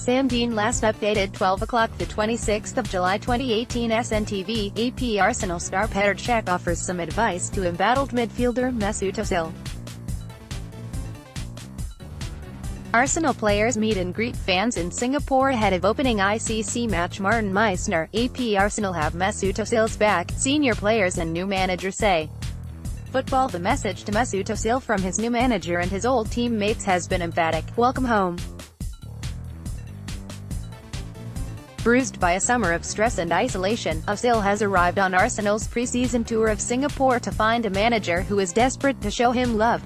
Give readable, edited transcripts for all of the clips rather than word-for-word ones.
Sam Dean last updated 12 o'clock the 26th of July 2018 SNTV, EP Arsenal star Petr Cech offers some advice to embattled midfielder Mesut Ozil. Arsenal players meet and greet fans in Singapore ahead of opening ICC match. MARTIN MEISSNER, EP Arsenal have Mesut Ozil's back, senior players and new manager say. Football. The message to Mesut Ozil from his new manager and his old teammates has been emphatic: welcome home. Bruised by a summer of stress and isolation, Ozil has arrived on Arsenal's pre-season tour of Singapore to find a manager who is desperate to show him love.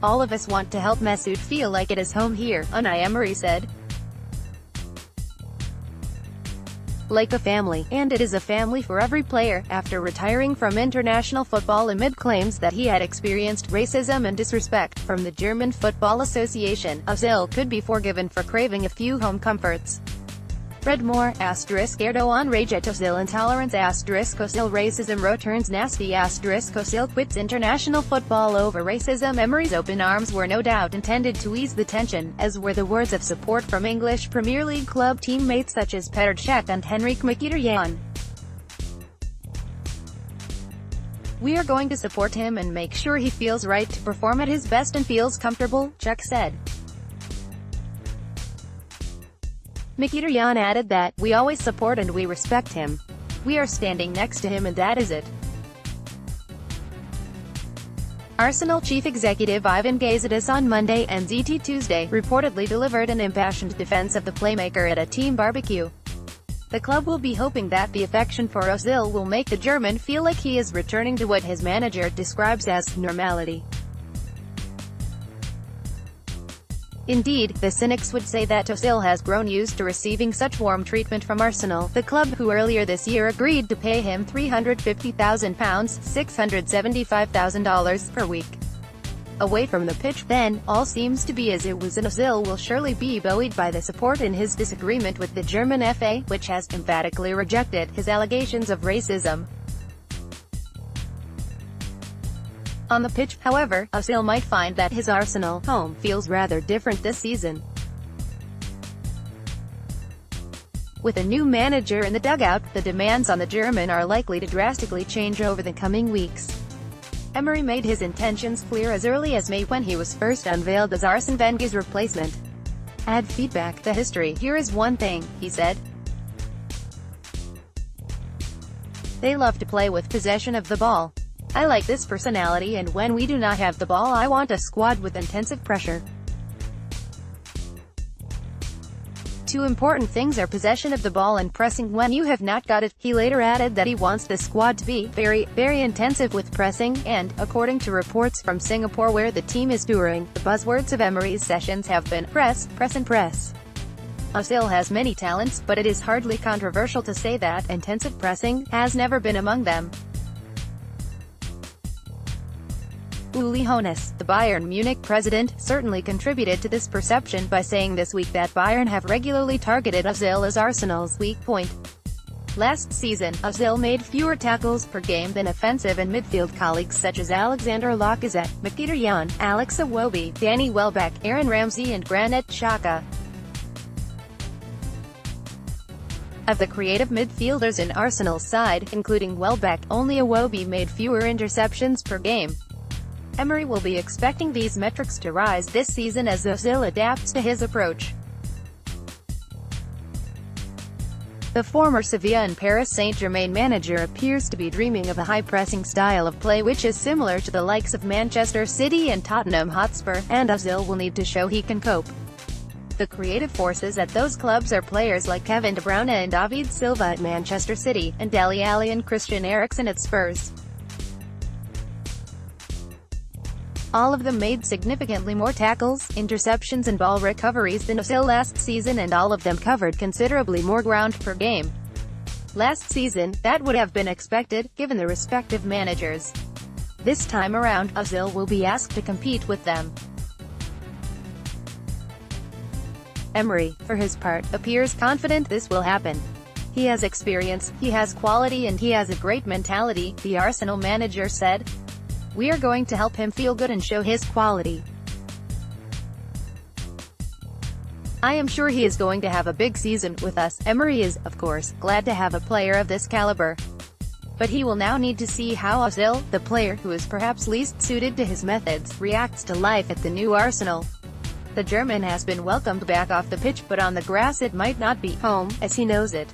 All of us want to help Mesut feel like it is home here, Unai Emery said. Like a family, and it is a family for every player. After retiring from international football amid claims that he had experienced racism and disrespect from the German Football Association, Ozil could be forgiven for craving a few home comforts. Read more, Erdogan rage at Ozil intolerance, Ozil racism returns nasty, Ozil quits international football over racism. Emery's open arms were no doubt intended to ease the tension, as were the words of support from English Premier League club teammates such as Petr Cech and Henrik Mkhitaryan. "We are going to support him and make sure he feels right to perform at his best and feels comfortable," Cech said. Mkhitaryan added that, "We always support and we respect him. We are standing next to him and that is it." Arsenal chief executive Ivan Gazidis on Monday and ZT Tuesday reportedly delivered an impassioned defense of the playmaker at a team barbecue. The club will be hoping that the affection for Ozil will make the German feel like he is returning to what his manager describes as normality. Indeed, the cynics would say that Ozil has grown used to receiving such warm treatment from Arsenal, the club who earlier this year agreed to pay him £350,000 $675,000 per week. Away from the pitch, then, all seems to be as it was, and Ozil will surely be buoyed by the support in his disagreement with the German FA, which has emphatically rejected his allegations of racism. On the pitch, however, Ozil might find that his Arsenal home feels rather different this season. With a new manager in the dugout, the demands on the German are likely to drastically change over the coming weeks. Emery made his intentions clear as early as May when he was first unveiled as Arsene Wenger's replacement. "Add feedback, the history. Here is one thing," he said. "They love to play with possession of the ball. I like this personality, and when we do not have the ball I want a squad with intensive pressure. Two important things are possession of the ball and pressing when you have not got it." He later added that he wants the squad to be very intensive with pressing, and, according to reports from Singapore where the team is touring, the buzzwords of Emery's sessions have been press, press and press. Ozil has many talents, but it is hardly controversial to say that intensive pressing has never been among them. Uli Hoeneß, the Bayern Munich president, certainly contributed to this perception by saying this week that Bayern have regularly targeted Ozil as Arsenal's weak point. Last season, Ozil made fewer tackles per game than offensive and midfield colleagues such as Alexander Lacazette, Mkhitaryan, Alex Iwobi, Danny Welbeck, Aaron Ramsey and Granit Xhaka. Of the creative midfielders in Arsenal's side, including Welbeck, only Iwobi made fewer interceptions per game. Emery will be expecting these metrics to rise this season as Ozil adapts to his approach. The former Sevilla and Paris Saint-Germain manager appears to be dreaming of a high-pressing style of play which is similar to the likes of Manchester City and Tottenham Hotspur, and Ozil will need to show he can cope. The creative forces at those clubs are players like Kevin De Bruyne and David Silva at Manchester City, and Dele Alli and Christian Eriksen at Spurs. All of them made significantly more tackles, interceptions and ball recoveries than Ozil last season, and all of them covered considerably more ground per game. Last season, that would have been expected, given the respective managers. This time around, Ozil will be asked to compete with them. Emery, for his part, appears confident this will happen. "He has experience, he has quality and he has a great mentality," the Arsenal manager said. "We are going to help him feel good and show his quality." I am sure he is going to have a big season with us. Emery is, of course, glad to have a player of this caliber. But he will now need to see how Ozil, the player who is perhaps least suited to his methods, reacts to life at the new Arsenal. The German has been welcomed back off the pitch, but on the grass it might not be home, as he knows it.